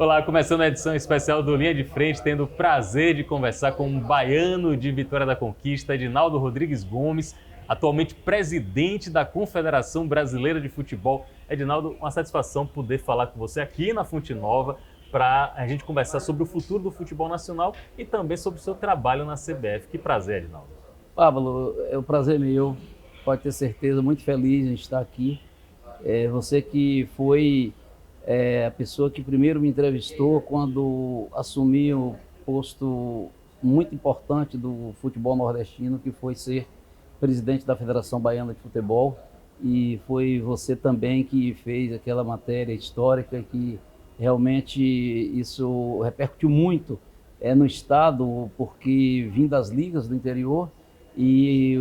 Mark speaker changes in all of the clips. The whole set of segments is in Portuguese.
Speaker 1: Olá, começando a edição especial do Linha de Frente, tendo o prazer de conversar com um baiano de Vitória da Conquista, Edinaldo Rodrigues Gomes, atualmente presidente da Confederação Brasileira de Futebol. Edinaldo, uma satisfação poder falar com você aqui na Fonte Nova para a gente conversar sobre o futuro do futebol nacional e também sobre o seu trabalho na CBF. Que prazer, Edinaldo.
Speaker 2: Pablo, é um prazer meu, pode ter certeza, muito feliz em estar aqui. Você que foi a pessoa que primeiro me entrevistou quando assumi o posto muito importante do futebol nordestino, que foi ser presidente da Federação Baiana de Futebol. E foi você também que fez aquela matéria histórica que realmente isso repercutiu muito no estado, porque vim das ligas do interior e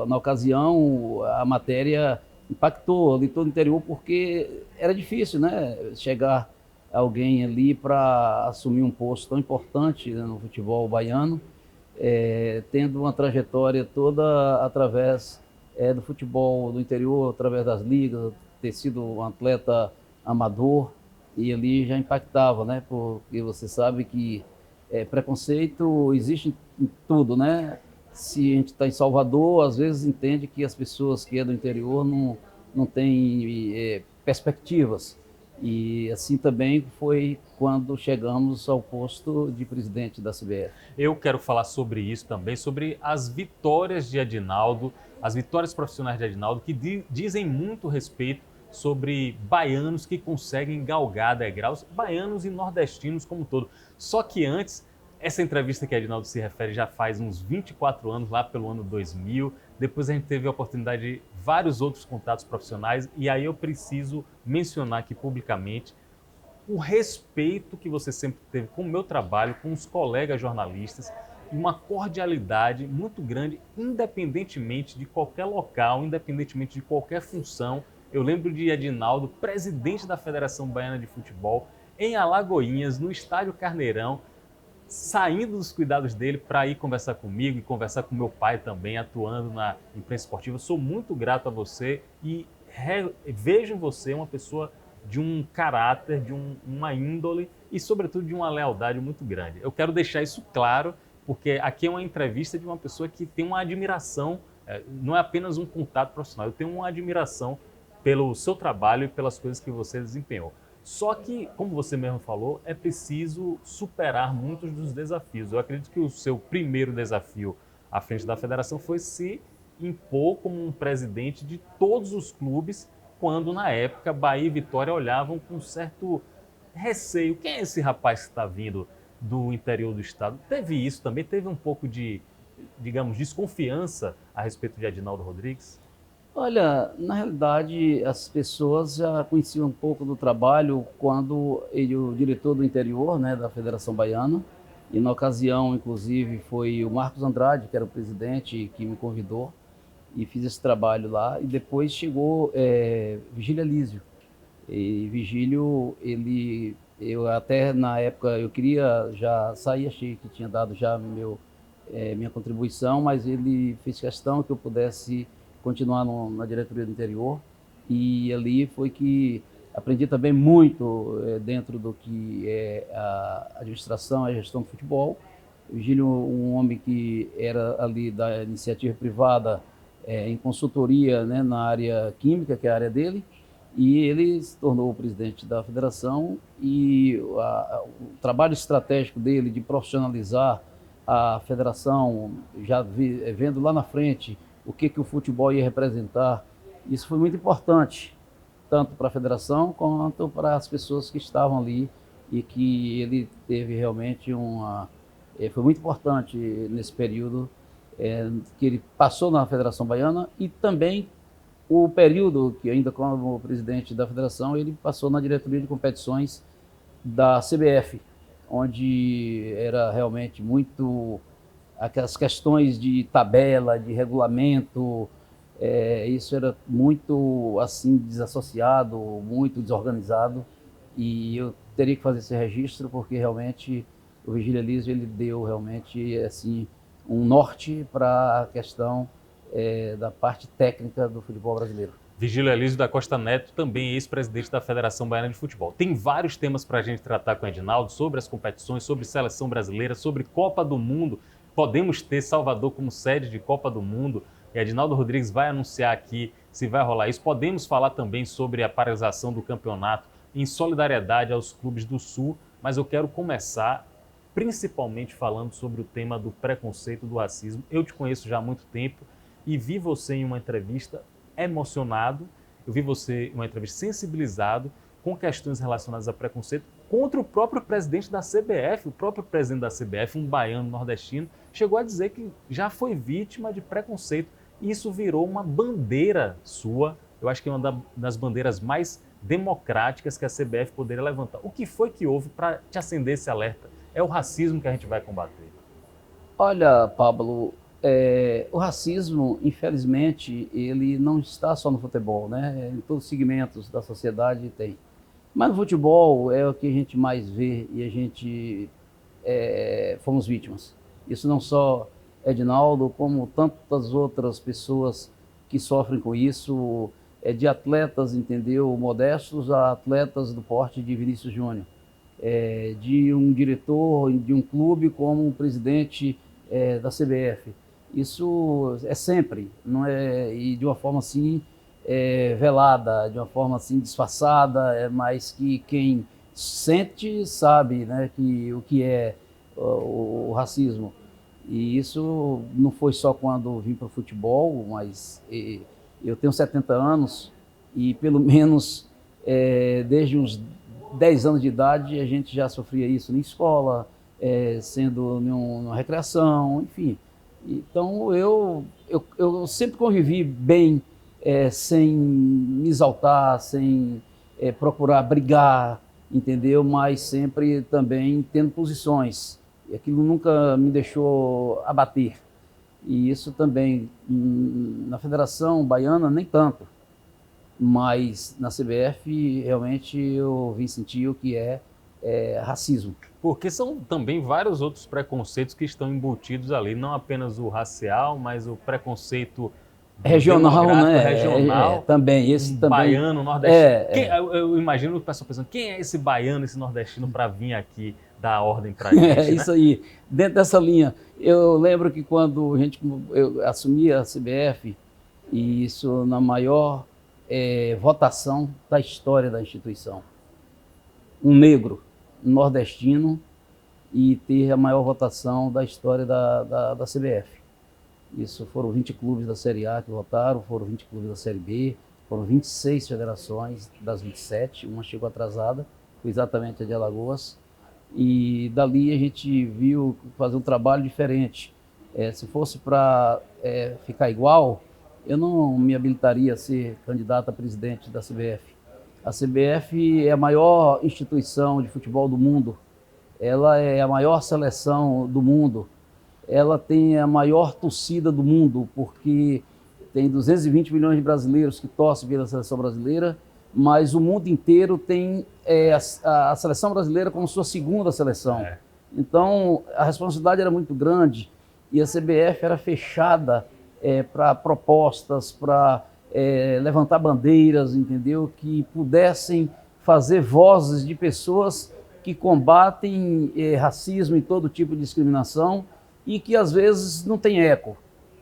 Speaker 2: na ocasião a matéria impactou ali todo o interior, porque era difícil, né, chegar alguém ali para assumir um posto tão importante, né, no futebol baiano, tendo uma trajetória toda através do futebol do interior, através das ligas, ter sido um atleta amador, e ali já impactava, né, porque você sabe que preconceito existe em tudo, né? Se a gente está em Salvador, às vezes entende que as pessoas que é do interior não têm perspectivas. E assim também foi quando chegamos ao posto de presidente da CBF.
Speaker 1: Eu quero falar sobre isso também, sobre as vitórias de Edinaldo, as vitórias profissionais de Edinaldo, que dizem muito respeito sobre baianos que conseguem galgar degraus, baianos e nordestinos como um todo. Só que antes, essa entrevista que Edinaldo se refere já faz uns 24 anos, lá pelo ano 2000. Depois a gente teve a oportunidade de vários outros contatos profissionais, e aí eu preciso mencionar aqui publicamente o respeito que você sempre teve com o meu trabalho, com os colegas jornalistas, e uma cordialidade muito grande, independentemente de qualquer local, independentemente de qualquer função. Eu lembro de Edinaldo, presidente da Federação Baiana de Futebol, em Alagoinhas, no Estádio Carneirão, saindo dos cuidados dele para ir conversar comigo e conversar com meu pai também, atuando na imprensa esportiva. Eu sou muito grato a você e vejo em você uma pessoa de um caráter, de uma índole e, sobretudo, de uma lealdade muito grande. Eu quero deixar isso claro, porque aqui é uma entrevista de uma pessoa que tem uma admiração, não é apenas um contato profissional, eu tenho uma admiração pelo seu trabalho e pelas coisas que você desempenhou. Só que, como você mesmo falou, é preciso superar muitos dos desafios. Eu acredito que o seu primeiro desafio à frente da federação foi se impor como um presidente de todos os clubes, quando na época Bahia e Vitória olhavam com certo receio. Quem é esse rapaz que está vindo do interior do estado? Teve isso também? Teve um pouco de, digamos, desconfiança a respeito de Edinaldo Rodrigues?
Speaker 2: Olha, na realidade, as pessoas já conheciam um pouco do trabalho quando ele, o diretor do interior, né, da Federação Baiana, e na ocasião, inclusive, foi o Marcos Andrade, que era o presidente, que me convidou, e fiz esse trabalho lá. E depois chegou Vigílio Elísio. E Vigílio, eu até na época, eu queria já sair, achei que tinha dado já minha contribuição, mas ele fez questão que eu pudesse continuar na diretoria do interior, e ali foi que aprendi também muito dentro do que é a administração, a gestão do futebol. O Vigílio, um homem que era ali da iniciativa privada, em consultoria, né, na área química, que é a área dele, e ele se tornou o presidente da federação, e o trabalho estratégico dele de profissionalizar a federação, já vendo lá na frente o que o futebol ia representar, isso foi muito importante, tanto para a federação quanto para as pessoas que estavam ali, e que ele teve realmente foi muito importante nesse período que ele passou na Federação Baiana, e também o período que, ainda como presidente da federação, ele passou na diretoria de competições da CBF, onde era realmente muito aquelas questões de tabela, de regulamento, isso era muito assim desassociado, muito desorganizado, e eu teria que fazer esse registro porque realmente o Vigílio Elísio ele deu realmente assim um norte para a questão da parte técnica do futebol brasileiro.
Speaker 1: Vigílio Elísio da Costa Neto, também ex-presidente da Federação Baiana de Futebol. Tem vários temas para a gente tratar com o Edinaldo, sobre as competições, sobre seleção brasileira, sobre Copa do Mundo. Podemos ter Salvador como sede de Copa do Mundo. E Edinaldo Rodrigues vai anunciar aqui se vai rolar isso. Podemos falar também sobre a paralisação do campeonato em solidariedade aos clubes do Sul, mas eu quero começar principalmente falando sobre o tema do preconceito, do racismo. Eu te conheço já há muito tempo e vi você em uma entrevista emocionado, eu vi você em uma entrevista sensibilizado com questões relacionadas a preconceito contra o próprio presidente da CBF. O próprio presidente da CBF, um baiano nordestino, chegou a dizer que já foi vítima de preconceito. E isso virou uma bandeira sua, eu acho que é uma das bandeiras mais democráticas que a CBF poderia levantar. O que foi que houve para te acender esse alerta? É o racismo que a gente vai combater.
Speaker 2: Olha, Pablo, o racismo, infelizmente, ele não está só no futebol, né? Em todos os segmentos da sociedade tem. Mas no futebol é o que a gente mais vê e a gente fomos vítimas. Isso não só Edinaldo, como tantas outras pessoas que sofrem com isso, de atletas, entendeu, modestos a atletas do porte de Vinícius Júnior, de um diretor de um clube como um presidente da CBF. Isso é sempre, não é, e de uma forma assim velada, de uma forma assim disfarçada, mas que quem sente sabe, né, que o que é o racismo. E isso não foi só quando vim para o futebol, mas eu tenho 70 anos e pelo menos desde uns 10 anos de idade a gente já sofria isso na escola, sendo numa recreação, enfim. Então eu sempre convivi bem, sem me exaltar, sem procurar brigar, entendeu? Mas sempre também tendo posições. E aquilo nunca me deixou abater. E isso também, na Federação Baiana, nem tanto. Mas na CBF, realmente, eu vim sentir o que é racismo.
Speaker 1: Porque são também vários outros preconceitos que estão embutidos ali, não apenas o racial, mas o preconceito
Speaker 2: regional, né?
Speaker 1: Regional,
Speaker 2: também, esse também.
Speaker 1: Baiano, nordestino. Eu imagino o pessoal pensando, quem é esse baiano, esse nordestino para vir aqui dar ordem para a gente, né?
Speaker 2: Isso aí. Dentro dessa linha, eu lembro que quando eu assumi a CBF, e isso na maior votação da história da instituição, um negro nordestino e ter a maior votação da história da CBF. Isso foram 20 clubes da Série A que votaram, foram 20 clubes da Série B, foram 26 federações das 27, uma chegou atrasada, foi exatamente a de Alagoas. E dali a gente viu fazer um trabalho diferente. Se fosse para ficar igual, eu não me habilitaria a ser candidato a presidente da CBF. A CBF é a maior instituição de futebol do mundo, ela é a maior seleção do mundo, ela tem a maior torcida do mundo, porque tem 220 milhões de brasileiros que torcem pela seleção brasileira, mas o mundo inteiro tem a seleção brasileira como sua segunda seleção. Então, a responsabilidade era muito grande e a CBF era fechada para propostas, para levantar bandeiras, entendeu? Que pudessem fazer vozes de pessoas que combatem racismo e todo tipo de discriminação e que às vezes não tem eco.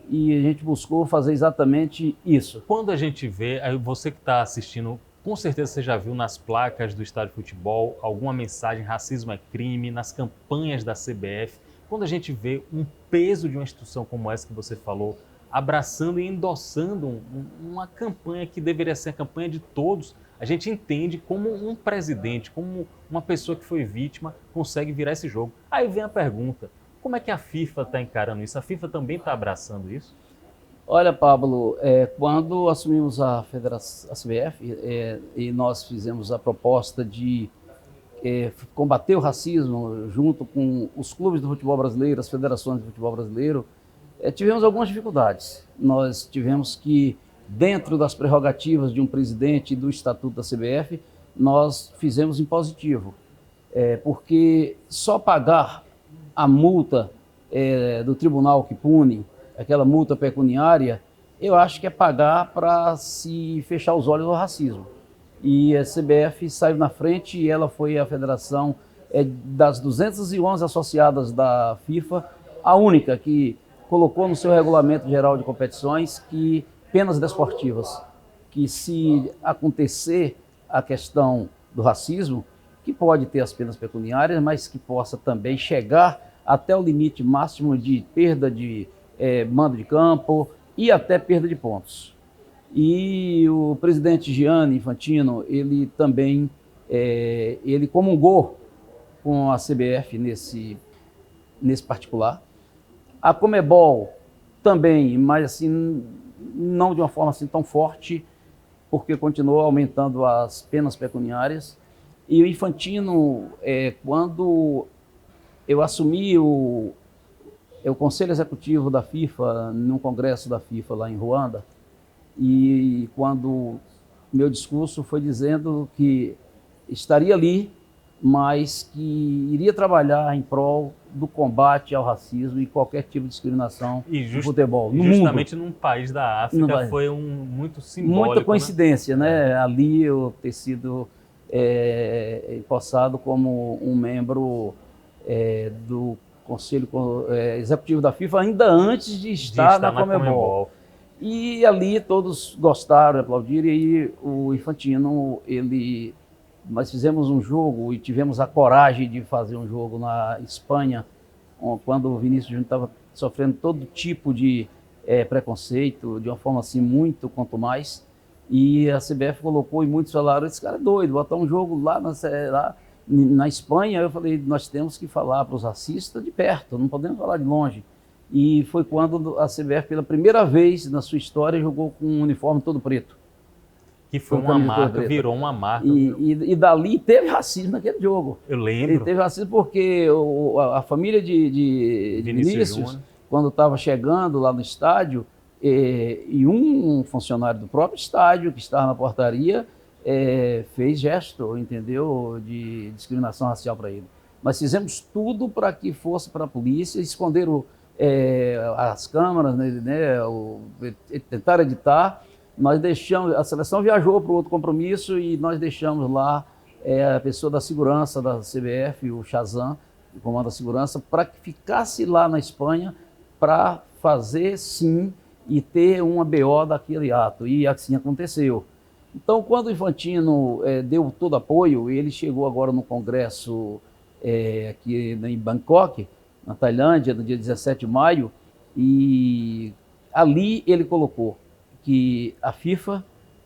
Speaker 2: E a gente buscou fazer exatamente isso.
Speaker 1: Quando a gente vê, você que está assistindo, com certeza você já viu nas placas do estádio de futebol alguma mensagem, racismo é crime, nas campanhas da CBF. Quando a gente vê um peso de uma instituição como essa que você falou, abraçando e endossando uma campanha que deveria ser a campanha de todos, a gente entende como um presidente, como uma pessoa que foi vítima, consegue virar esse jogo. Aí vem a pergunta, como é que a FIFA está encarando isso? A FIFA também está abraçando isso?
Speaker 2: Olha, Pablo, quando assumimos a CBF e nós fizemos a proposta de combater o racismo junto com os clubes do futebol brasileiro, as federações do futebol brasileiro, tivemos algumas dificuldades. Nós tivemos que, dentro das prerrogativas de um presidente e do estatuto da CBF, nós fizemos em positivo, porque só pagar a multa do tribunal que pune, aquela multa pecuniária, eu acho que é pagar para se fechar os olhos ao racismo. E a CBF saiu na frente e ela foi a federação das 211 associadas da FIFA, a única que colocou no seu regulamento geral de competições que penas desportivas, que se acontecer a questão do racismo, que pode ter as penas pecuniárias, mas que possa também chegar até o limite máximo de perda de mando de campo e até perda de pontos. E o presidente Gianni Infantino, ele também ele comungou com a CBF nesse particular. A Conmebol também, mas assim, não de uma forma assim tão forte, porque continuou aumentando as penas pecuniárias. E o Infantino, quando eu assumi o Conselho Executivo da FIFA, num congresso da FIFA lá em Ruanda, e quando meu discurso foi dizendo que estaria ali, mas que iria trabalhar em prol do combate ao racismo e qualquer tipo de discriminação no futebol, no
Speaker 1: justamente
Speaker 2: mundo.
Speaker 1: Num país da África foi muito simbólico.
Speaker 2: Muita coincidência, né? Ali eu ter sido empossado como um membro do Conselho Executivo da FIFA ainda antes de estar na Conmebol. E ali todos gostaram, aplaudiram, e aí o Infantino, nós fizemos um jogo e tivemos a coragem de fazer um jogo na Espanha, quando o Vinícius Júnior estava sofrendo todo tipo de preconceito, de uma forma assim muito contumaz, e a CBF colocou e muitos falaram, esse cara é doido, botar um jogo lá na Espanha. Eu falei, nós temos que falar para os racistas de perto, não podemos falar de longe. E foi quando a CBF, pela primeira vez na sua história, jogou com um uniforme todo preto.
Speaker 1: Que foi uma marca, virou uma marca.
Speaker 2: E dali teve racismo naquele jogo.
Speaker 1: Eu lembro.
Speaker 2: E teve racismo porque a família de Vinícius, quando estava chegando lá no estádio, e um funcionário do próprio estádio, que estava na portaria, fez gesto, entendeu, de discriminação racial para ele. Nós fizemos tudo para que fosse para a polícia, esconderam as câmeras, né, tentaram editar. Nós deixamos, a seleção viajou para o outro compromisso e nós deixamos lá a pessoa da segurança da CBF, o Shazam, que comanda a segurança, para que ficasse lá na Espanha para fazer sim e ter uma BO daquele ato. E assim aconteceu. Então, quando o Infantino deu todo apoio, ele chegou agora no congresso aqui em Bangkok, na Tailândia, no dia 17 de maio, e ali ele colocou que a FIFA,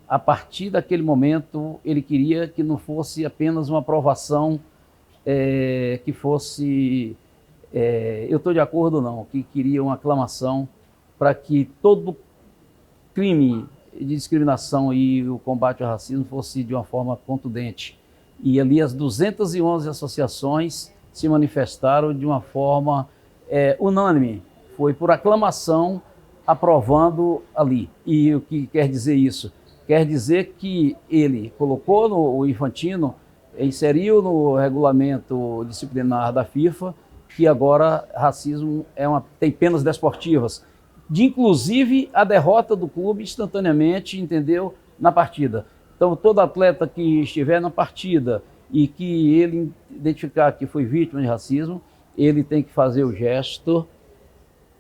Speaker 2: a partir daquele momento, ele queria que não fosse apenas uma aprovação, que fosse, eu estou de acordo ou não, que queria uma aclamação para que todo crime de discriminação e o combate ao racismo fosse de uma forma contundente. E ali as 211 associações se manifestaram de uma forma unânime, foi por aclamação, aprovando ali. E o que quer dizer isso? Quer dizer que ele colocou o Infantino, inseriu no regulamento disciplinar da FIFA, que agora racismo tem penas desportivas, de inclusive a derrota do clube instantaneamente, entendeu, na partida. Então, todo atleta que estiver na partida e que ele identificar que foi vítima de racismo, ele tem que fazer o gesto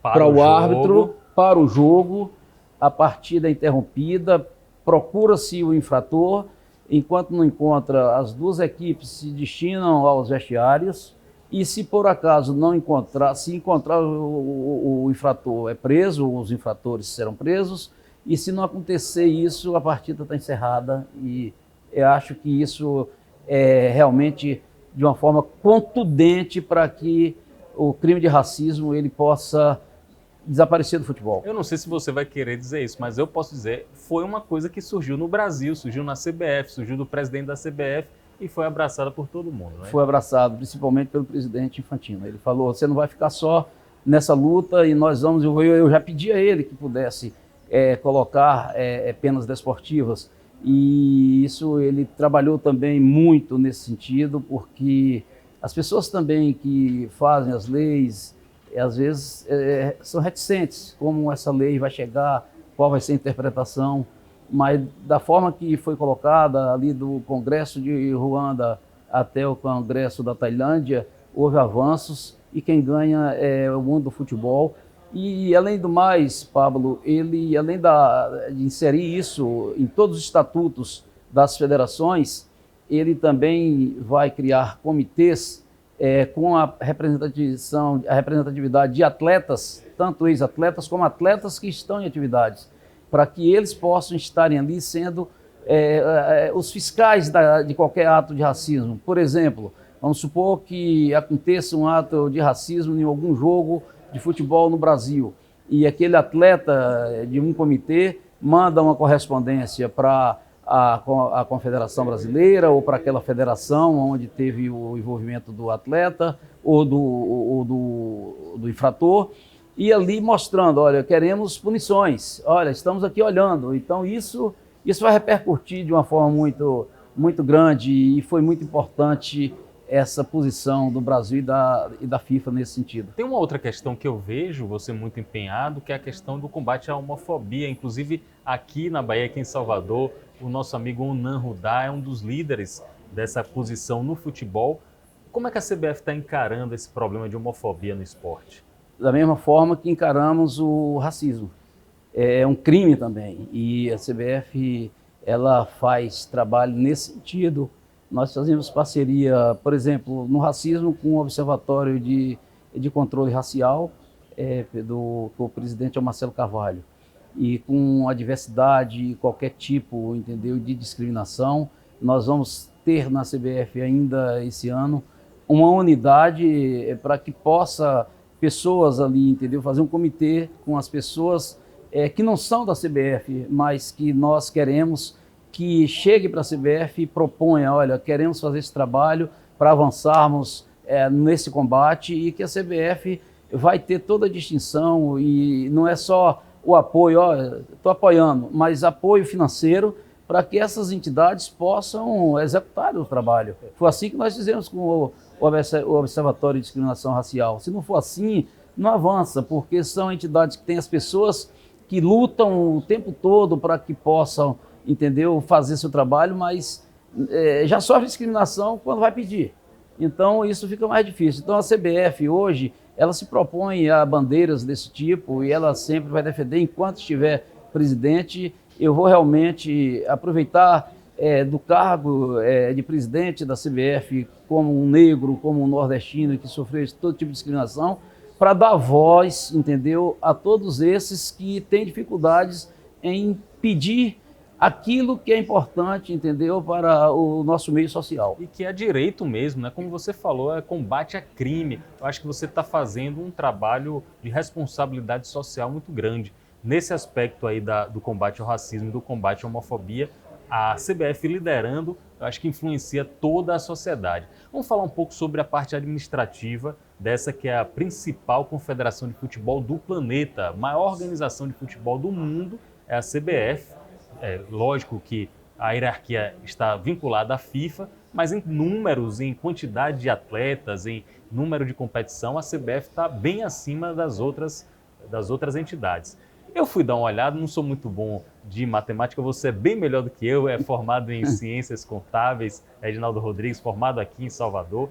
Speaker 2: para o árbitro, para o jogo, a partida é interrompida, procura-se o infrator, enquanto não encontra, as duas equipes se destinam aos vestiários, e se por acaso não encontrar, se encontrar o infrator é preso, os infratores serão presos, e se não acontecer isso, a partida está encerrada, e eu acho que isso é realmente de uma forma contundente para que o crime de racismo ele possa desaparecer do futebol.
Speaker 1: Eu não sei se você vai querer dizer isso, mas eu posso dizer, foi uma coisa que surgiu no Brasil, surgiu na CBF, surgiu do presidente da CBF e foi abraçada por todo mundo, né?
Speaker 2: Foi abraçado, principalmente pelo presidente Infantino. Ele falou, você não vai ficar só nessa luta e nós vamos... Eu já pedi a ele que pudesse colocar penas desportivas, e isso ele trabalhou também muito nesse sentido, porque as pessoas também que fazem as leis, às vezes são reticentes, como essa lei vai chegar qual vai ser a interpretação, mas da forma que foi colocada ali do Congresso de Ruanda até o Congresso da Tailândia, houve avanços e quem ganha é o mundo do futebol. E além do mais, Pablo, ele além de inserir isso em todos os estatutos das federações, ele também vai criar comitês com a representatividade de atletas, tanto ex-atletas como atletas que estão em atividades, para que eles possam estarem ali sendo os fiscais de qualquer ato de racismo. Por exemplo, vamos supor que aconteça um ato de racismo em algum jogo de futebol no Brasil e aquele atleta de um comitê manda uma correspondência para a Confederação Brasileira ou para aquela federação onde teve o envolvimento do atleta ou do infrator, e ali mostrando, olha, queremos punições, olha, estamos aqui olhando. Então isso vai repercutir de uma forma muito, muito grande e foi muito importante essa posição do Brasil e da FIFA nesse sentido.
Speaker 1: Tem uma outra questão que eu vejo você muito empenhado, que é a questão do combate à homofobia. Inclusive, aqui na Bahia, aqui em Salvador, o nosso amigo Onan Rudá é um dos líderes dessa posição no futebol. Como é que a CBF está encarando esse problema de homofobia no esporte?
Speaker 2: Da mesma forma que encaramos o racismo. É um crime também. E a CBF ela faz trabalho nesse sentido. Nós fazemos parceria, por exemplo, no racismo com o Observatório de Controle Racial, o presidente é o Marcelo Carvalho, e com a diversidade, qualquer tipo, entendeu, de discriminação. Nós vamos ter na CBF ainda esse ano uma unidade para que possa pessoas ali, entendeu, fazer um comitê com as pessoas que não são da CBF, mas que nós queremos que chegue para a CBF e proponha, olha, queremos fazer esse trabalho para avançarmos nesse combate, e que a CBF vai ter toda a distinção e não é só o apoio, estou apoiando, mas apoio financeiro para que essas entidades possam executar o trabalho. Foi assim que nós fizemos com o Observatório de Discriminação Racial. Se não for assim, não avança, porque são entidades que têm as pessoas que lutam o tempo todo para que possam, entendeu, fazer seu trabalho, mas já sofre discriminação quando vai pedir. Então isso fica mais difícil. Então a CBF hoje, ela se propõe a bandeiras desse tipo e ela sempre vai defender, enquanto estiver presidente. Eu vou realmente aproveitar do cargo de presidente da CBF como um negro, como um nordestino que sofreu todo tipo de discriminação, para dar voz, entendeu, a todos esses que têm dificuldades em pedir aquilo que é importante, entendeu, para o nosso meio social.
Speaker 1: E que é direito mesmo, né? Como você falou, é combate a crime. Eu acho que você está fazendo um trabalho de responsabilidade social muito grande. Nesse aspecto aí do combate ao racismo e do combate à homofobia, a CBF liderando, eu acho que influencia toda a sociedade. Vamos falar um pouco sobre a parte administrativa dessa que é a principal confederação de futebol do planeta. A maior organização de futebol do mundo é a CBF. É lógico que a hierarquia está vinculada à FIFA, mas em números, em quantidade de atletas, em número de competição, a CBF está bem acima das outras entidades. Eu fui dar uma olhada, não sou muito bom de matemática, você é bem melhor do que eu, é formado em ciências contábeis, Edinaldo Rodrigues, formado aqui em Salvador.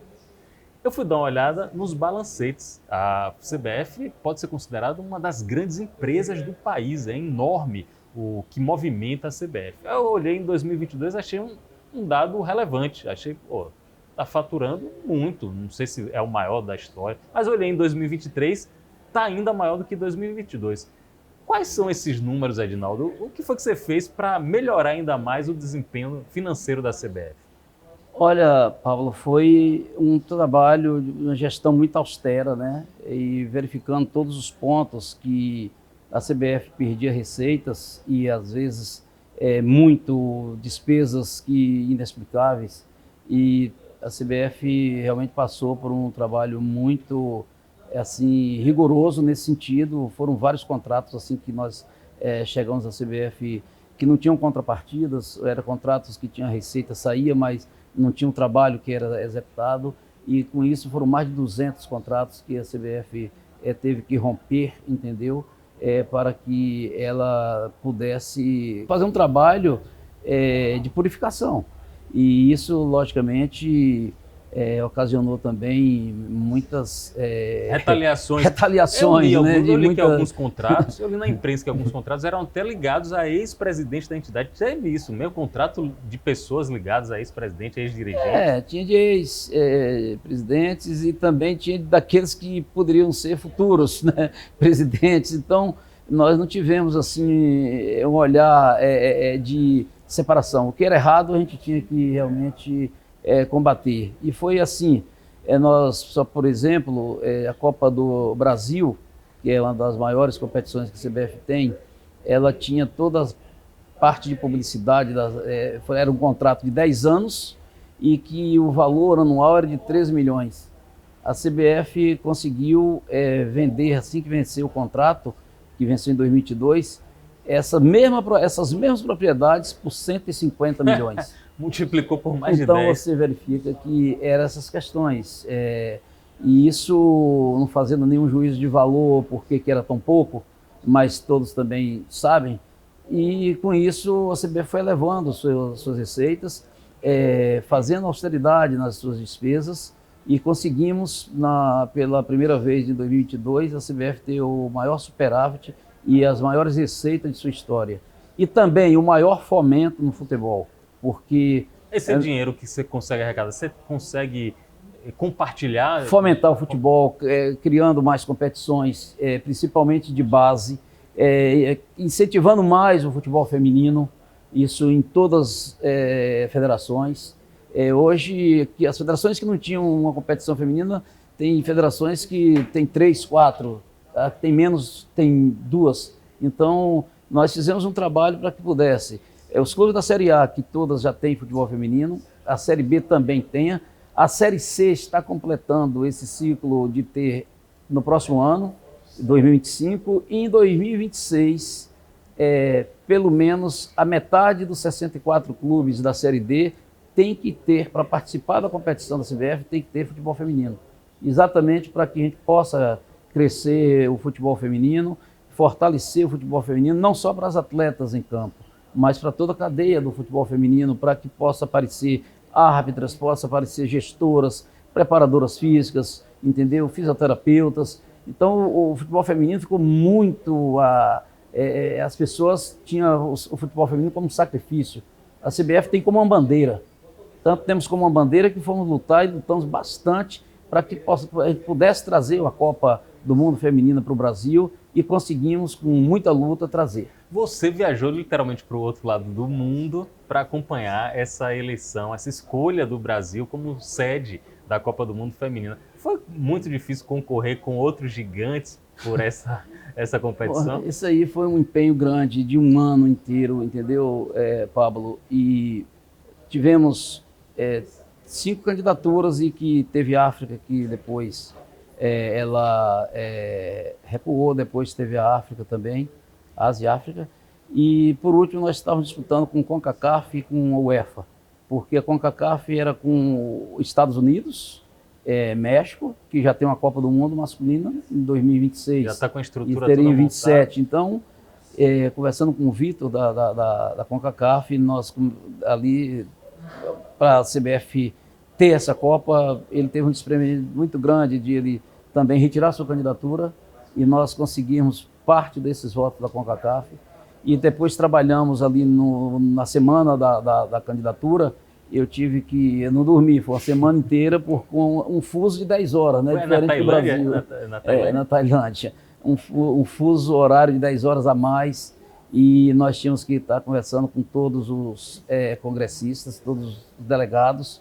Speaker 1: Eu fui dar uma olhada nos balancetes. A CBF pode ser considerada uma das grandes empresas do país, é enorme o que movimenta a CBF. Eu olhei em 2022, achei um dado relevante, achei, está faturando muito, não sei se é o maior da história, mas olhei em 2023, está ainda maior do que 2022. Quais são esses números, Edinaldo? O que foi que você fez para melhorar ainda mais o desempenho financeiro da CBF?
Speaker 2: Olha, Pablo, foi um trabalho de uma gestão muito austera, né? E verificando todos os pontos que a CBF perdia receitas e às vezes muito despesas inexplicáveis. E a CBF realmente passou por um trabalho muito assim rigoroso nesse sentido. Foram vários contratos assim que nós chegamos à CBF que não tinham contrapartidas, eram contratos que tinham receita, saía, mas não tinha um trabalho que era executado, e com isso foram mais de 200 contratos que a CBF teve que romper, entendeu? para que ela pudesse fazer um trabalho de purificação. E isso, logicamente, ocasionou também muitas
Speaker 1: retaliações.
Speaker 2: Eu
Speaker 1: li que alguns contratos, eu li na imprensa que alguns contratos eram até ligados a ex-presidente da entidade. Teve isso, meu contrato de pessoas ligadas a ex-presidente, ex-dirigente.
Speaker 2: Tinha de ex-presidentes e também tinha daqueles que poderiam ser futuros, né, presidentes. Então, nós não tivemos assim um olhar de separação. O que era errado a gente tinha que realmente combater. E foi assim, nós, só por exemplo, a Copa do Brasil, que é uma das maiores competições que a CBF tem, ela tinha toda a parte de publicidade, era um contrato de 10 anos e que o valor anual era de 13 milhões. A CBF conseguiu vender, assim que venceu o contrato, que venceu em 2022, essas mesmas propriedades por 150 milhões.
Speaker 1: Multiplicou por mais de 10.
Speaker 2: Então você verifica que eram essas questões. E isso, não fazendo nenhum juízo de valor, porque que era tão pouco, mas todos também sabem. E com isso a CBF foi elevando suas receitas, fazendo austeridade nas suas despesas, e conseguimos, pela primeira vez em 2022, a CBF ter o maior superávit e as maiores receitas de sua história. E também o maior fomento no futebol, porque...
Speaker 1: Esse dinheiro que você consegue arrecadar, você consegue compartilhar?
Speaker 2: Fomentar o futebol, criando mais competições, principalmente de base, incentivando mais o futebol feminino, isso em todas as federações. Hoje, as federações que não tinham uma competição feminina, tem federações que tem 3, 4, tem menos, tem 2. Então, nós fizemos um trabalho para que pudesse. Os clubes da Série A, que todas já têm futebol feminino, a Série B também tenha. A Série C está completando esse ciclo de ter no próximo ano, 2025, e em 2026, pelo menos a metade dos 64 clubes da Série D tem que ter, para participar da competição da CBF, tem que ter futebol feminino. Exatamente para que a gente possa crescer o futebol feminino, fortalecer o futebol feminino, não só para as atletas em campo, mas para toda a cadeia do futebol feminino, para que possa aparecer árbitras, possa aparecer gestoras, preparadoras físicas, entendeu? Fisioterapeutas. Então o futebol feminino ficou muito... as pessoas tinham o futebol feminino como um sacrifício. A CBF tem como uma bandeira. Tanto temos como uma bandeira que fomos lutar e lutamos bastante para que a gente pudesse trazer a Copa do Mundo Feminina para o Brasil, e conseguimos, com muita luta, trazer.
Speaker 1: Você viajou literalmente para o outro lado do mundo para acompanhar essa eleição, essa escolha do Brasil como sede da Copa do Mundo Feminina. Foi muito difícil concorrer com outros gigantes por essa competição?
Speaker 2: Isso aí foi um empenho grande de um ano inteiro, entendeu, Pablo? E tivemos 5 candidaturas, e que teve a África, que depois ela recuou, depois teve a África também, Ásia e África. E por último nós estávamos disputando com o CONCACAF e com a UEFA, porque a CONCACAF era com os Estados Unidos, México, que já tem uma Copa do Mundo masculina em 2026.
Speaker 1: Já está com a estrutura
Speaker 2: e teria
Speaker 1: toda
Speaker 2: em 27.
Speaker 1: montada.
Speaker 2: Então, conversando com o Vitor da CONCACAF, nós ali, para a CBF ter essa Copa, ele teve um desprendimento muito grande de ele também retirar sua candidatura, e nós conseguimos parte desses votos da CONCACAF. E depois trabalhamos ali na semana da candidatura. Eu não dormi, foi uma semana inteira com um fuso de 10 horas, né? Diferente do Brasil. Na Tailândia. Um fuso horário de 10 horas a mais, e nós tínhamos que estar conversando com todos os congressistas, todos os delegados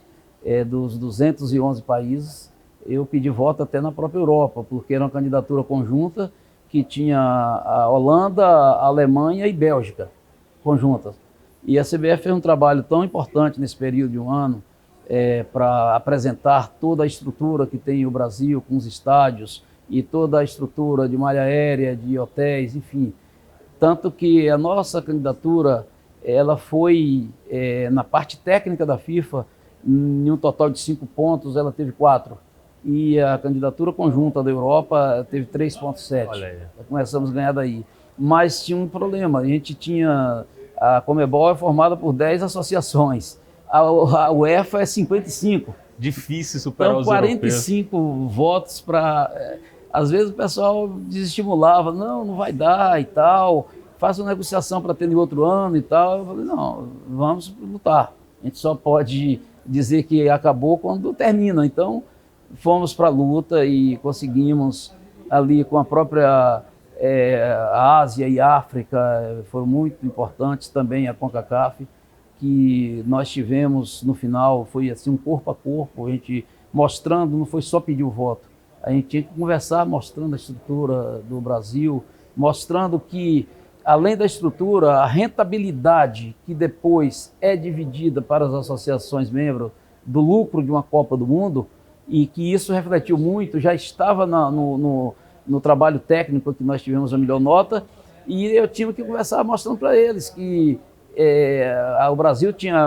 Speaker 2: dos 211 países. Eu pedi voto até na própria Europa, porque era uma candidatura conjunta que tinha a Holanda, a Alemanha e Bélgica conjuntas. E a CBF fez um trabalho tão importante nesse período de um ano para apresentar toda a estrutura que tem o Brasil, com os estádios e toda a estrutura de malha aérea, de hotéis, enfim. Tanto que a nossa candidatura, ela foi, na parte técnica da FIFA, em um total de 5 pontos, ela teve 4. e a candidatura conjunta da Europa teve 3,7.
Speaker 1: Olha aí.
Speaker 2: Começamos a ganhar daí. Mas tinha um problema, a gente tinha... A Conmebol é formada por 10 associações, a UEFA é 55.
Speaker 1: Difícil superar
Speaker 2: então,
Speaker 1: os
Speaker 2: 45
Speaker 1: europeus.
Speaker 2: votos para... Às vezes o pessoal desestimulava, não vai dar e tal, faça uma negociação para ter em outro ano e tal. Eu falei, não, vamos lutar. A gente só pode dizer que acabou quando termina. Então, fomos para a luta e conseguimos ali com a própria Ásia e África, foram muito importantes também a CONCACAF, que nós tivemos no final, foi assim um corpo a corpo, a gente mostrando, não foi só pedir o voto, a gente tinha que conversar mostrando a estrutura do Brasil, mostrando que além da estrutura, a rentabilidade que depois é dividida para as associações membros do lucro de uma Copa do Mundo, e que isso refletiu muito, já estava no trabalho técnico que nós tivemos a melhor nota, e eu tinha que conversar mostrando para eles que o Brasil tinha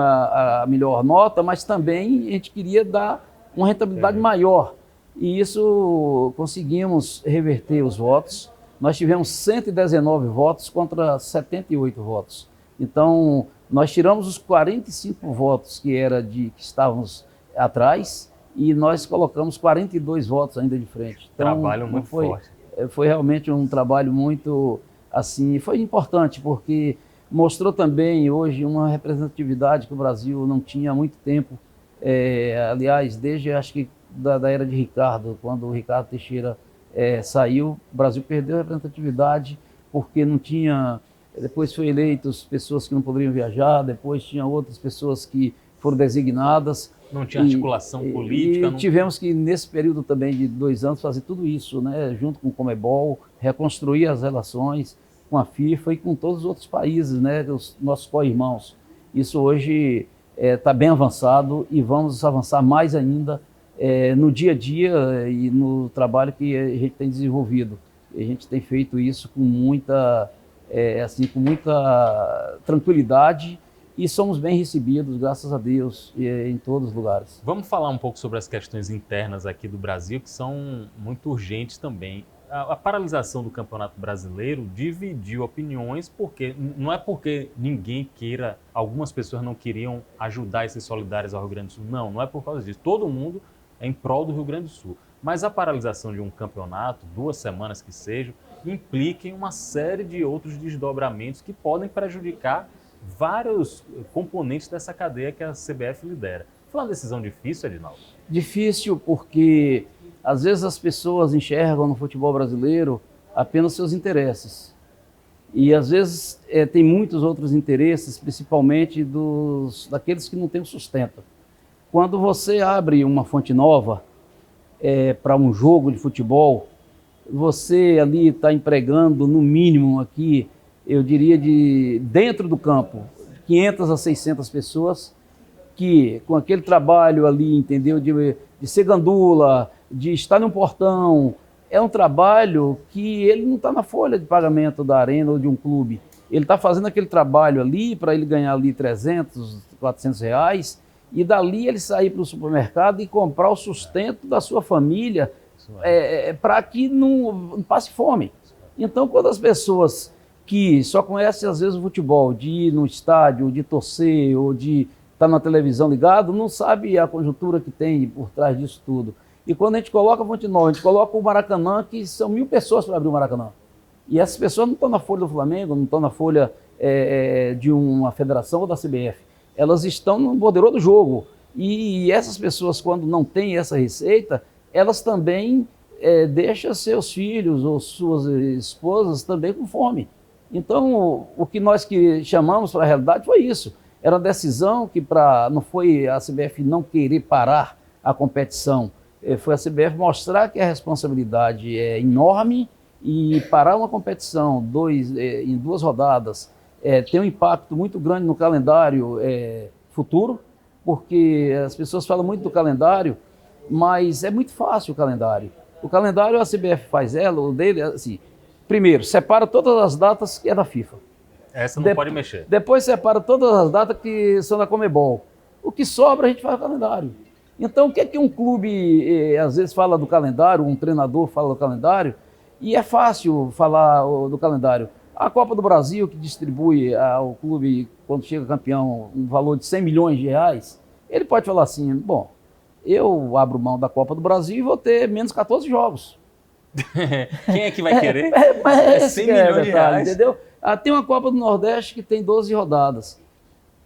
Speaker 2: a melhor nota, mas também a gente queria dar uma rentabilidade maior. E isso conseguimos reverter os votos. Nós tivemos 119 votos contra 78 votos. Então, nós tiramos os 45 votos que estávamos atrás e nós colocamos 42 votos ainda de frente. Então,
Speaker 1: trabalho muito forte.
Speaker 2: Foi realmente um trabalho muito, assim, foi importante porque mostrou também hoje uma representatividade que o Brasil não tinha há muito tempo. Aliás, desde acho que da era de Ricardo, quando o Ricardo Teixeira saiu, o Brasil perdeu a representatividade porque não tinha, depois foi eleitos pessoas que não poderiam viajar, depois tinha outras pessoas que foram designadas.
Speaker 1: Não tinha articulação política.
Speaker 2: E tivemos que, nesse período também de 2 anos, fazer tudo isso, né, junto com o Conmebol, reconstruir as relações com a FIFA e com todos os outros países, né, os nossos co-irmãos. Isso hoje está bem avançado e vamos avançar mais ainda no dia a dia e no trabalho que a gente tem desenvolvido. A gente tem feito isso com muita tranquilidade e somos bem recebidos, graças a Deus, em todos os lugares.
Speaker 1: Vamos falar um pouco sobre as questões internas aqui do Brasil, que são muito urgentes também. A paralisação do Campeonato Brasileiro dividiu opiniões, porque não é porque ninguém queira, algumas pessoas não queriam ajudar e ser solidárias ao Rio Grande do Sul. Não é por causa disso. Todo mundo é em prol do Rio Grande do Sul. Mas a paralisação de um campeonato, 2 semanas que sejam, implica em uma série de outros desdobramentos que podem prejudicar vários componentes dessa cadeia que a CBF lidera. Foi uma decisão difícil, Edinaldo?
Speaker 2: Difícil porque, às vezes, as pessoas enxergam no futebol brasileiro apenas seus interesses. E, às vezes, tem muitos outros interesses, principalmente daqueles que não têm sustento. Quando você abre uma fonte nova para um jogo de futebol, você ali está empregando, no mínimo aqui, eu diria, dentro do campo, 500 a 600 pessoas que, com aquele trabalho ali, entendeu, de ser gandula, de estar num portão, é um trabalho que ele não está na folha de pagamento da arena ou de um clube. Ele está fazendo aquele trabalho ali para ele ganhar ali 300, 400 reais e dali ele sair para o supermercado e comprar o sustento da sua família para que não passe fome. Então, quando as pessoas que só conhecem às vezes o futebol, de ir no estádio, de torcer ou de estar na televisão ligado, não sabe a conjuntura que tem por trás disso tudo. E quando a gente coloca a Fonte Nova, a gente coloca o Maracanã, que são 1000 pessoas para abrir o Maracanã. E essas pessoas não estão na folha do Flamengo, não estão na folha de uma federação ou da CBF. Elas estão no poderoso do jogo. E essas pessoas, quando não têm essa receita, elas também deixam seus filhos ou suas esposas também com fome. Então, o que nós chamamos para a realidade foi isso. Era uma decisão que não foi a CBF não querer parar a competição, foi a CBF mostrar que a responsabilidade é enorme e parar uma competição em 2 rodadas tem um impacto muito grande no calendário futuro, porque as pessoas falam muito do calendário, mas é muito fácil o calendário. O calendário a CBF faz o dele, assim, primeiro, separa todas as datas que é da FIFA.
Speaker 1: Essa não pode mexer.
Speaker 2: Depois separa todas as datas que são da Conmebol. O que sobra a gente faz o calendário. Então, o que é que um clube, às vezes, fala do calendário, um treinador fala do calendário, e é fácil falar do calendário. A Copa do Brasil, que distribui ao clube, quando chega campeão, um valor de 100 milhões de reais, ele pode falar assim, bom, eu abro mão da Copa do Brasil e vou ter menos 14 jogos.
Speaker 1: Quem é que vai querer?
Speaker 2: Mas
Speaker 1: 100 milhões de reais.
Speaker 2: entendeu? Tem uma Copa do Nordeste que tem 12 rodadas,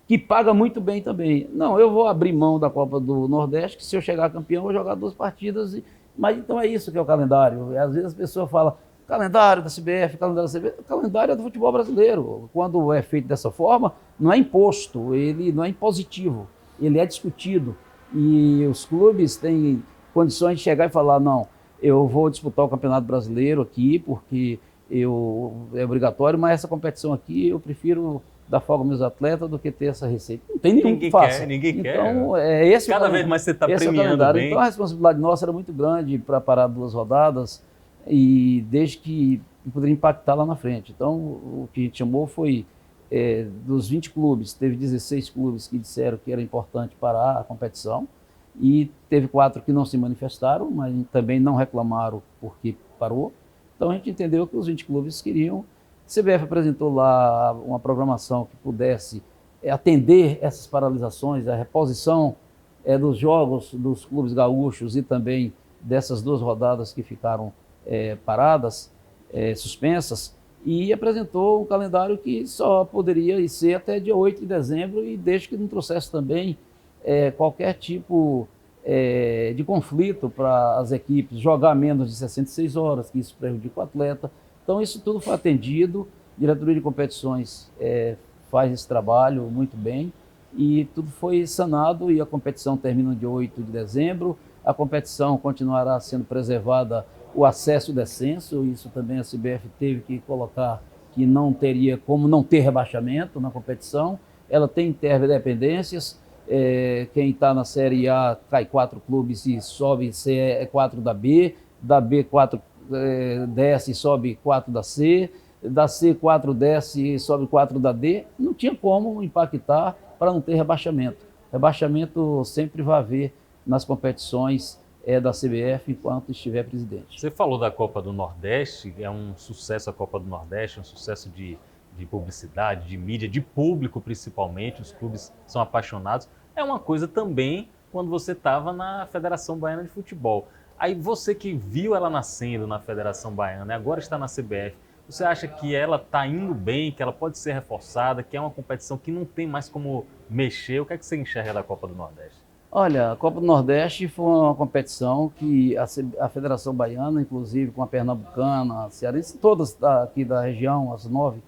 Speaker 2: que paga muito bem também. Não, eu vou abrir mão da Copa do Nordeste, que se eu chegar campeão, eu vou jogar 2 partidas. Mas então é isso que é o calendário. E, às vezes as pessoas falam, calendário da CBF, calendário da CBF. O calendário é do futebol brasileiro. Quando é feito dessa forma, não é imposto, ele não é impositivo, ele é discutido. E os clubes têm condições de chegar e falar, não, eu vou disputar o Campeonato Brasileiro aqui, porque é obrigatório, mas essa competição aqui eu prefiro dar folga aos meus atletas do que ter essa receita. Não tem nenhum que faça.
Speaker 1: Ninguém quer.
Speaker 2: Então, é esse
Speaker 1: Cada vez mais você está premiando bem.
Speaker 2: Então, a responsabilidade nossa era muito grande para parar 2 rodadas, e desde que poderia impactar lá na frente. Então, o que a gente chamou foi, dos 20 clubes, teve 16 clubes que disseram que era importante parar a competição, e teve 4 que não se manifestaram, mas também não reclamaram porque parou. Então, a gente entendeu que os 20 clubes queriam. A CBF apresentou lá uma programação que pudesse atender essas paralisações, a reposição dos jogos dos clubes gaúchos e também dessas 2 rodadas que ficaram paradas, suspensas, e apresentou um calendário que só poderia ser até dia 8 de dezembro, e desde que não trouxesse também qualquer tipo de conflito para as equipes jogar menos de 66 horas, que isso prejudica o atleta. Então, isso tudo foi atendido, a diretoria de competições faz esse trabalho muito bem, e tudo foi sanado, e a competição termina no dia 8 de dezembro, a competição continuará sendo preservada, o acesso e o descenso, isso também a CBF teve que colocar que não teria como não ter rebaixamento na competição, ela tem interdependências, quem está na Série A cai 4 clubes e sobe 4 da B 4 desce e sobe 4 da C 4 desce e sobe 4 da D, não tinha como impactar para não ter rebaixamento. Rebaixamento sempre vai haver nas competições da CBF enquanto estiver presidente.
Speaker 1: Você falou da Copa do Nordeste, é um sucesso a Copa do Nordeste, um sucesso de publicidade, de mídia, de público principalmente, os clubes são apaixonados. É uma coisa também quando você estava na Federação Baiana de Futebol. Aí você que viu ela nascendo na Federação Baiana e agora está na CBF, você acha que ela está indo bem, que ela pode ser reforçada, que é uma competição que não tem mais como mexer? O que é que você enxerga da Copa do Nordeste?
Speaker 2: Olha, a Copa do Nordeste foi uma competição que a Federação Baiana, inclusive com a Pernambucana, a Cearense, todas aqui da região, as 9,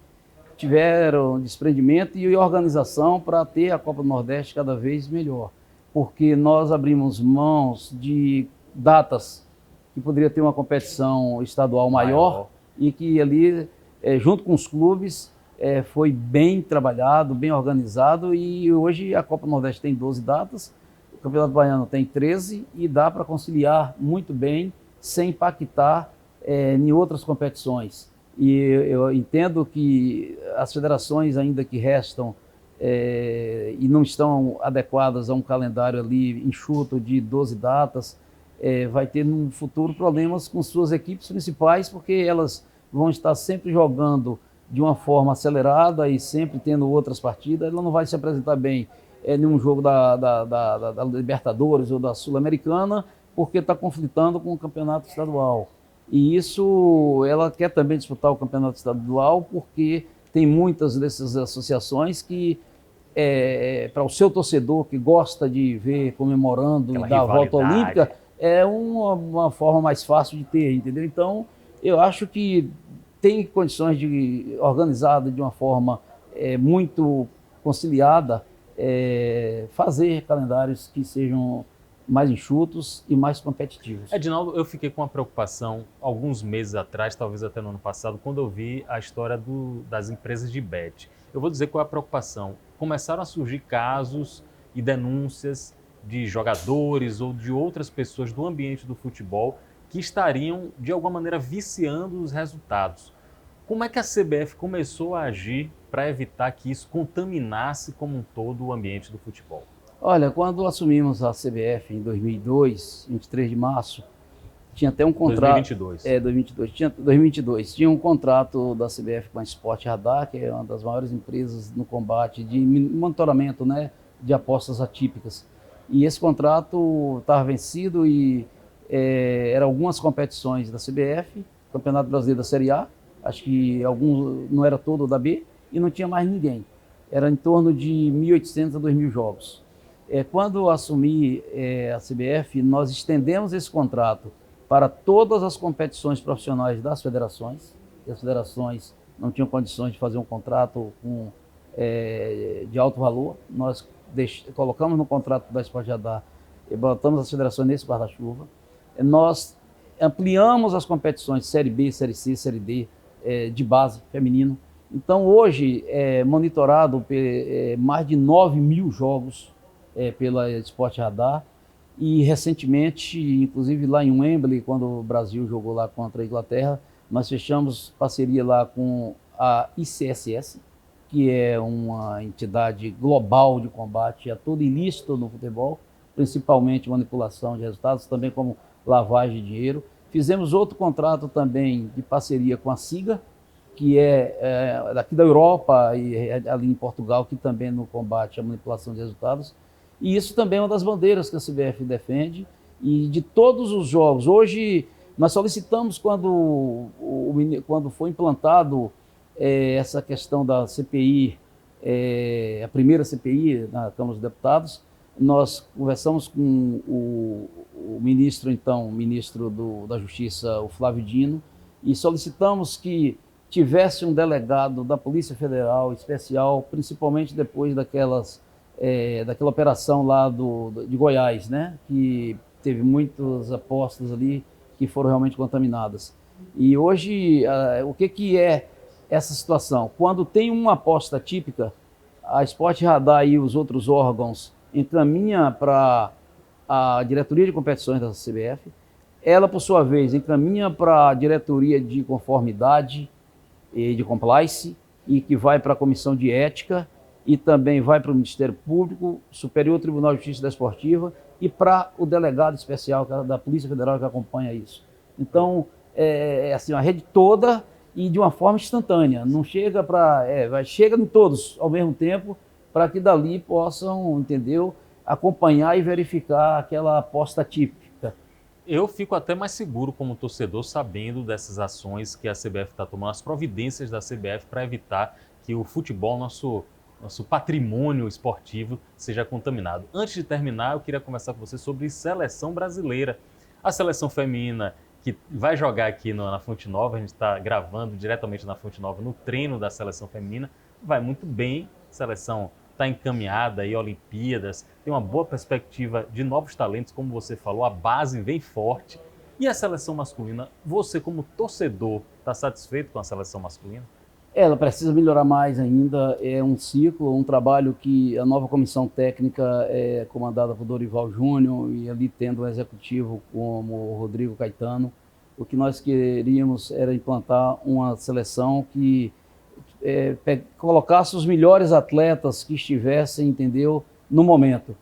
Speaker 2: tiveram desprendimento e organização para ter a Copa do Nordeste cada vez melhor. Porque nós abrimos mãos de datas que poderia ter uma competição estadual maior e que ali, junto com os clubes, foi bem trabalhado, bem organizado, e hoje a Copa do Nordeste tem 12 datas, o Campeonato Baiano tem 13 e dá para conciliar muito bem, sem impactar em outras competições. E eu entendo que as federações ainda que restam e não estão adequadas a um calendário ali enxuto de 12 datas, vai ter no futuro problemas com suas equipes principais, porque elas vão estar sempre jogando de uma forma acelerada e sempre tendo outras partidas. Ela não vai se apresentar bem em um jogo da Libertadores ou da Sul-Americana, porque está conflitando com o campeonato estadual. E isso, ela quer também disputar o campeonato estadual, porque tem muitas dessas associações que, para o seu torcedor que gosta de ver comemorando e dar a volta olímpica, é uma forma mais fácil de ter, entendeu? Então, eu acho que tem condições de, organizada de uma forma muito conciliada, fazer calendários que sejam mais enxutos e mais competitivos.
Speaker 1: Edinaldo, eu fiquei com uma preocupação alguns meses atrás, talvez até no ano passado, quando eu vi a história das empresas de bet. Eu vou dizer qual é a preocupação. Começaram a surgir casos e denúncias de jogadores ou de outras pessoas do ambiente do futebol que estariam, de alguma maneira, viciando os resultados. Como é que a CBF começou a agir para evitar que isso contaminasse como um todo o ambiente do futebol?
Speaker 2: Olha, quando assumimos a CBF em 2002, 23 de março, tinha até um contrato...
Speaker 1: 2022.
Speaker 2: 2022. Tinha um contrato da CBF com a Sport Radar, que é uma das maiores empresas no combate de monitoramento, né, de apostas atípicas. E esse contrato estava vencido e eram algumas competições da CBF, Campeonato Brasileiro da Série A, acho que alguns, não era todo da B, e não tinha mais ninguém. Era em torno de 1.800 a 2.000 jogos. Quando assumi a CBF, nós estendemos esse contrato para todas as competições profissionais das federações, e as federações não tinham condições de fazer um contrato de alto valor. Nós colocamos no contrato da Sport Radar e botamos as federações nesse guarda-chuva. Nós ampliamos as competições Série B, Série C, Série D, de base, feminino. Então, hoje, é monitorado mais de 9.000 jogos pela Sport Radar. E, recentemente, inclusive lá em Wembley, quando o Brasil jogou lá contra a Inglaterra, nós fechamos parceria lá com a ICSS, que é uma entidade global de combate a todo ilícito no futebol, principalmente manipulação de resultados, também como lavagem de dinheiro. Fizemos outro contrato também de parceria com a SIGA, que é daqui da Europa e ali em Portugal, que também no combate à manipulação de resultados. E isso também é uma das bandeiras que a CBF defende. E de todos os jogos, hoje nós solicitamos quando foi implantado essa questão da CPI, a primeira CPI na Câmara dos Deputados, nós conversamos com o ministro, então, ministro da Justiça, o Flávio Dino, e solicitamos que tivesse um delegado da Polícia Federal especial, principalmente depois daquela operação lá de Goiás, né, que teve muitas apostas ali que foram realmente contaminadas. E hoje, o que é essa situação? Quando tem uma aposta típica, a Sport Radar e os outros órgãos encaminha para a diretoria de competições da CBF, ela, por sua vez, encaminha para a diretoria de conformidade e de compliance, e que vai para a comissão de ética, e também vai para o Ministério Público, Superior Tribunal de Justiça Desportiva, e para o delegado especial da Polícia Federal que acompanha isso. Então, assim, a rede toda e de uma forma instantânea, não chega chega em todos ao mesmo tempo, para que dali possam, entendeu, acompanhar e verificar aquela aposta típica.
Speaker 1: Eu fico até mais seguro como torcedor sabendo dessas ações que a CBF está tomando, as providências da CBF para evitar que o futebol, nosso patrimônio esportivo, seja contaminado. Antes de terminar, eu queria conversar com você sobre seleção brasileira. A seleção feminina que vai jogar aqui na Fonte Nova, a gente está gravando diretamente na Fonte Nova no treino da seleção feminina, vai muito bem, a seleção está encaminhada aí, Olimpíadas, tem uma boa perspectiva de novos talentos, como você falou, a base vem forte. E a seleção masculina, você como torcedor, está satisfeito com a seleção masculina?
Speaker 2: Ela precisa melhorar mais ainda, é um ciclo, um trabalho que a nova comissão técnica é comandada por Dorival Júnior e ali tendo um executivo como o Rodrigo Caetano. O que nós queríamos era implantar uma seleção que colocasse os melhores atletas que estivessem, entendeu, no momento.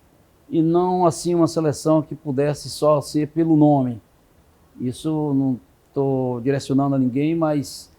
Speaker 2: E não assim uma seleção que pudesse só ser pelo nome. Isso não estou direcionando a ninguém, mas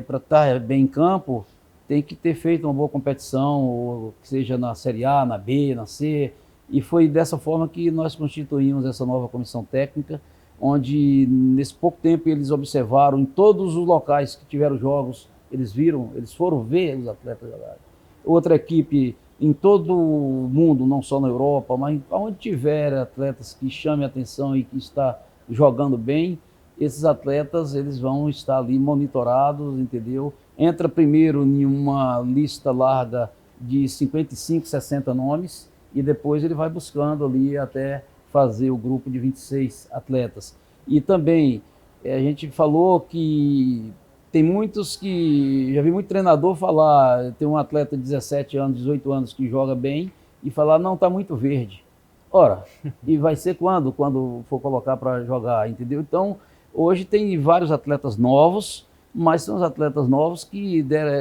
Speaker 2: para estar bem em campo, tem que ter feito uma boa competição, ou que seja na Série A, na B, na C. E foi dessa forma que nós constituímos essa nova comissão técnica, onde nesse pouco tempo eles observaram em todos os locais que tiveram jogos, eles foram ver os atletas jogarem. Outra equipe em todo o mundo, não só na Europa, mas onde tiver atletas que chamem a atenção e que está jogando bem, esses atletas eles vão estar ali monitorados, entendeu? Entra primeiro em uma lista larga de 55, 60 nomes e depois ele vai buscando ali até fazer o grupo de 26 atletas. E também a gente falou que tem muitos que, já vi muito treinador falar, tem um atleta de 17 anos, 18 anos que joga bem e falar, não, está muito verde. Ora, e vai ser quando? Quando for colocar para jogar, entendeu? Então, hoje tem vários atletas novos, mas são os atletas novos que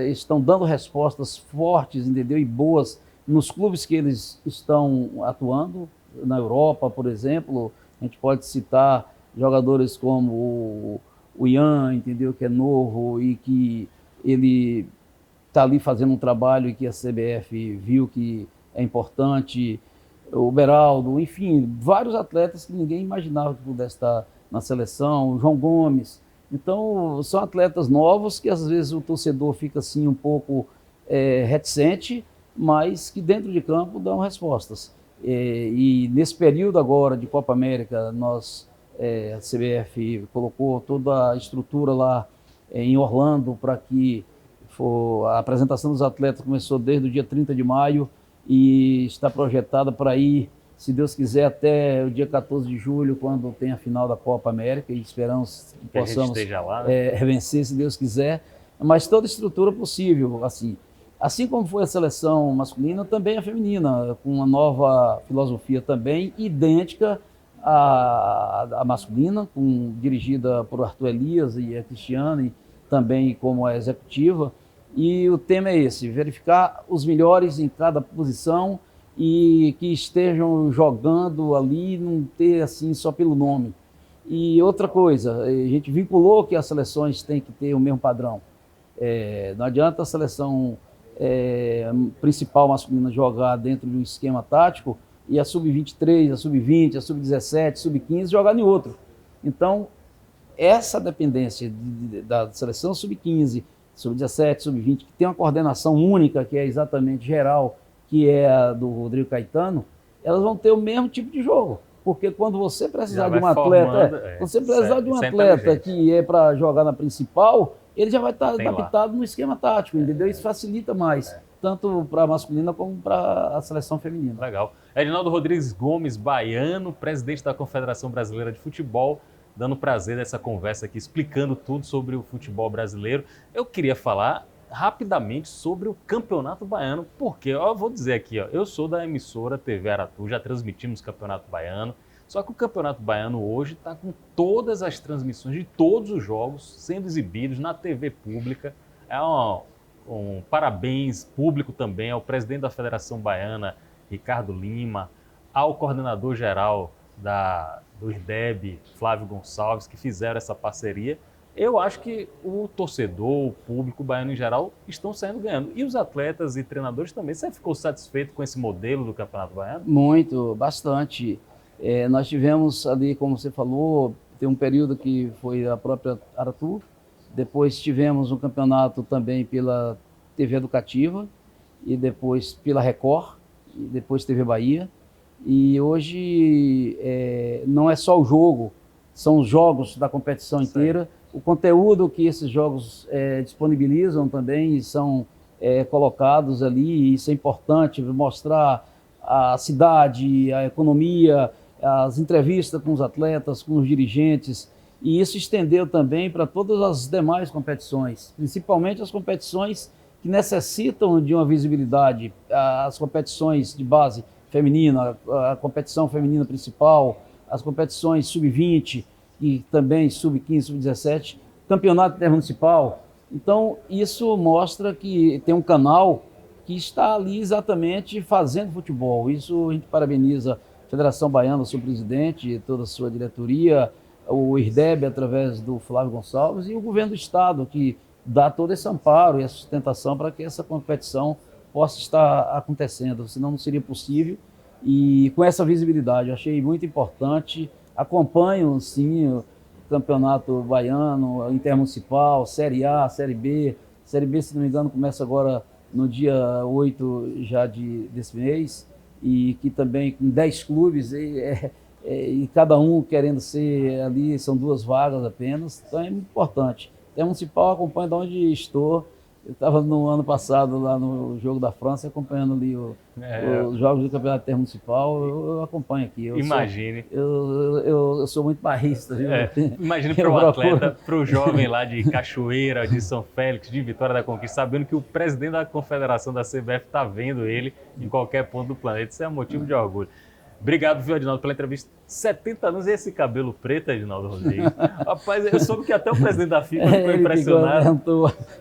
Speaker 2: estão dando respostas fortes, entendeu? E boas nos clubes que eles estão atuando, na Europa, por exemplo, a gente pode citar jogadores como o Ian, entendeu, que é novo e que ele está ali fazendo um trabalho e que a CBF viu que é importante, o Beraldo, enfim, vários atletas que ninguém imaginava que pudesse estar na seleção, o João Gomes. Então, são atletas novos que às vezes o torcedor fica assim um pouco reticente, mas que dentro de campo dão respostas. E nesse período agora de Copa América, a CBF colocou toda a estrutura lá em Orlando para que a apresentação dos atletas começou desde o dia 30 de maio e está projetada para ir, se Deus quiser, até o dia 14 de julho, quando tem a final da Copa América, e esperamos que possamos
Speaker 1: lá, né?
Speaker 2: vencer, se Deus quiser, mas toda a estrutura possível, assim como foi a seleção masculina, também a feminina, com uma nova filosofia também, idêntica à masculina, dirigida por Arthur Elias e a Cristiane, também como a executiva. E o tema é esse, verificar os melhores em cada posição e que estejam jogando ali, não ter assim só pelo nome. E outra coisa, a gente vinculou que as seleções têm que ter o mesmo padrão. Não adianta a seleção principal masculina jogar dentro de um esquema tático e a sub-23, a sub-20, a sub-17, sub-15 jogar em outro. Então, essa dependência da seleção sub-15, sub-17, sub-20, que tem uma coordenação única, que é exatamente geral, que é a do Rodrigo Caetano, elas vão ter o mesmo tipo de jogo. Porque quando você precisar de um atleta, que é para jogar na principal, ele já vai estar adaptado no esquema tático, entendeu? Isso facilita mais, tanto para a masculina como para a seleção feminina.
Speaker 1: Legal. Edinaldo Rodrigues Gomes, baiano, presidente da Confederação Brasileira de Futebol, dando prazer nessa conversa aqui, explicando tudo sobre o futebol brasileiro. Eu queria falar rapidamente sobre o Campeonato Baiano, porque eu vou dizer aqui, eu sou da emissora TV Aratu, já transmitimos o Campeonato Baiano, só que o Campeonato Baiano hoje está com todas as transmissões de todos os jogos sendo exibidos na TV pública. É um parabéns público também ao presidente da Federação Baiana, Ricardo Lima, ao coordenador-geral do IRDEB, Flávio Gonçalves, que fizeram essa parceria. Eu acho que o torcedor, o público baiano em geral, estão saindo ganhando. E os atletas e treinadores também. Você ficou satisfeito com esse modelo do Campeonato Baiano?
Speaker 2: Muito, bastante. Nós tivemos ali, como você falou, tem um período que foi a própria Aratu, depois tivemos um campeonato também pela TV Educativa, e depois pela Record, e depois TV Bahia. E hoje não é só o jogo, são os jogos da competição inteira. O conteúdo que esses jogos disponibilizam também são colocados ali, e isso é importante, mostrar a cidade, a economia, as entrevistas com os atletas, com os dirigentes, e isso estendeu também para todas as demais competições, principalmente as competições que necessitam de uma visibilidade, as competições de base feminina, a competição feminina principal, as competições sub-20 e também sub-15, sub-17, campeonato intermunicipal. Então, isso mostra que tem um canal que está ali exatamente fazendo futebol. Isso a gente parabeniza a Federação Baiana, o seu presidente, toda a sua diretoria, o IRDEB através do Flávio Gonçalves e o governo do estado, que dá todo esse amparo e a sustentação para que essa competição possa estar acontecendo, senão não seria possível. E com essa visibilidade, eu achei muito importante. Acompanho, sim, o Campeonato Baiano, Intermunicipal, Série A, Série B. Série B, se não me engano, começa agora no dia 8 já desse mês, e que também com 10 clubes, e cada um querendo ser ali, são 2 vagas apenas, então é muito importante. Intermunicipal acompanha de onde estou. Eu estava no ano passado lá no Jogo da França, acompanhando ali os jogos do Campeonato Intermunicipal. Eu acompanho aqui.
Speaker 1: Imagine.
Speaker 2: Eu sou muito barrista. Viu?
Speaker 1: Imagine para o atleta, para o jovem lá de Cachoeira, de São Félix, de Vitória da Conquista, sabendo que o presidente da Confederação da CBF está vendo ele em qualquer ponto do planeta. Isso é um motivo de orgulho. Obrigado, viu, Edinaldo, pela entrevista. 70 anos e esse cabelo preto, Edinaldo Rodrigues. Rapaz, eu soube que até o presidente da FIFA ficou impressionado.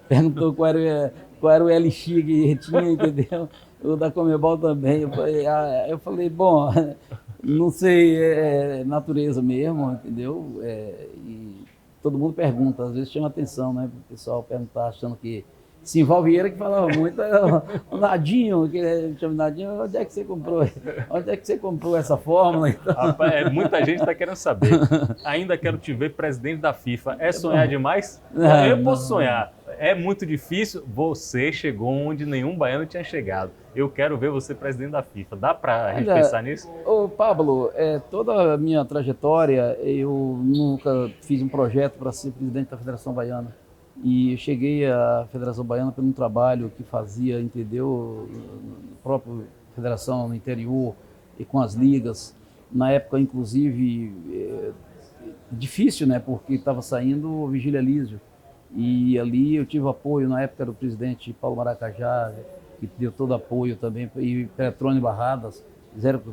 Speaker 2: Perguntou qual era o LX que tinha, entendeu? o da Conmebol também. Eu falei, bom, não sei, é natureza mesmo, entendeu? E todo mundo pergunta, às vezes chama atenção, né? O pessoal perguntar achando que Simval Vieira que falava muito, o Nadinho, que chama Nadinho, onde é que você comprou? Onde é que você comprou essa fórmula?
Speaker 1: Rapaz, muita gente está querendo saber. Ainda quero te ver presidente da FIFA. É sonhar demais? Eu posso sonhar. É muito difícil. Você chegou onde nenhum baiano tinha chegado. Eu quero ver você presidente da FIFA. Dá para a gente pensar nisso?
Speaker 2: Ô, Pablo, toda a minha trajetória, eu nunca fiz um projeto para ser presidente da Federação Baiana. E eu cheguei à Federação Baiana por um trabalho que fazia, entendeu, a própria federação no interior e com as ligas. Na época, inclusive, difícil, né, porque estava saindo o Vigília Lísio. E ali eu tive apoio, na época era o presidente Paulo Maracajá, que deu todo apoio também, e Petrônio Barradas,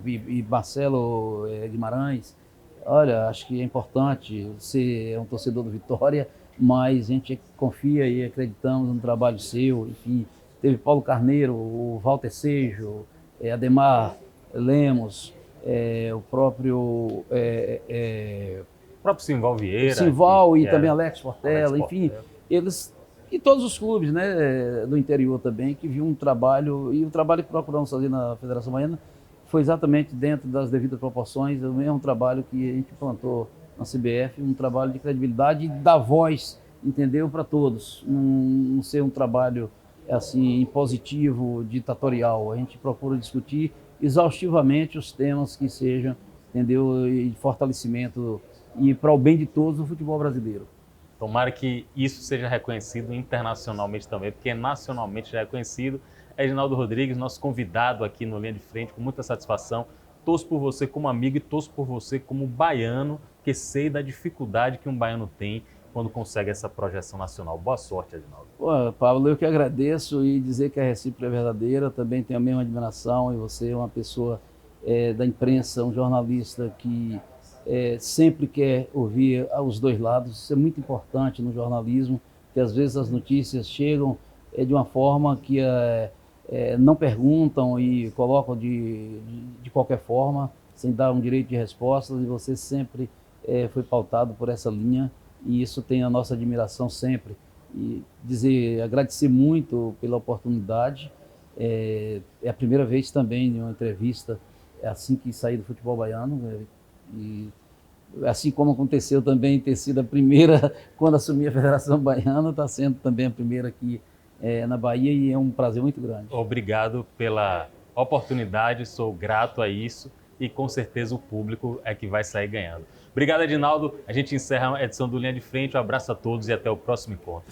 Speaker 2: e Marcelo Guimarães. Olha, acho que é importante, você é um torcedor do Vitória, mas a gente confia e acreditamos no trabalho seu, enfim. Teve Paulo Carneiro, o Walter Sejo, Ademar Lemos, o próprio...
Speaker 1: O próprio Simval Vieira.
Speaker 2: Simval e também Alex Portela, enfim, eles... E todos os clubes, né, do interior também, que viam um trabalho, e o trabalho que procuramos fazer na Federação Baiana foi exatamente dentro das devidas proporções, o mesmo trabalho que a gente plantou na CBF, um trabalho de credibilidade e dar voz, entendeu, para todos. Não ser um trabalho assim impositivo, ditatorial. A gente procura discutir exaustivamente os temas que sejam, entendeu, de fortalecimento e para o bem de todos no futebol brasileiro.
Speaker 1: Tomara que isso seja reconhecido internacionalmente também, porque nacionalmente já é reconhecido. Edinaldo Rodrigues, nosso convidado aqui no Linha de Frente, com muita satisfação. Torço por você como amigo e torço por você como baiano, porque sei da dificuldade que um baiano tem quando consegue essa projeção nacional. Boa sorte, Edinaldo.
Speaker 2: Pô, Pablo, eu que agradeço e dizer que a recíproca é verdadeira. Também tenho a mesma admiração e você é uma pessoa da imprensa, um jornalista que sempre quer ouvir os dois lados. Isso é muito importante no jornalismo, que às vezes as notícias chegam de uma forma que não perguntam e colocam de qualquer forma, sem dar um direito de resposta, e você sempre foi pautado por essa linha, e isso tem a nossa admiração sempre. E agradecer muito pela oportunidade. É a primeira vez também em uma entrevista assim que saí do futebol baiano, e assim como aconteceu também ter sido a primeira quando assumi a Federação Baiana, está sendo também a primeira aqui na Bahia, e é um prazer muito grande.
Speaker 1: Obrigado pela oportunidade, sou grato a isso e com certeza o público é que vai sair ganhando. Obrigado, Edinaldo. A gente encerra a edição do Linha de Frente. Um abraço a todos e até o próximo encontro.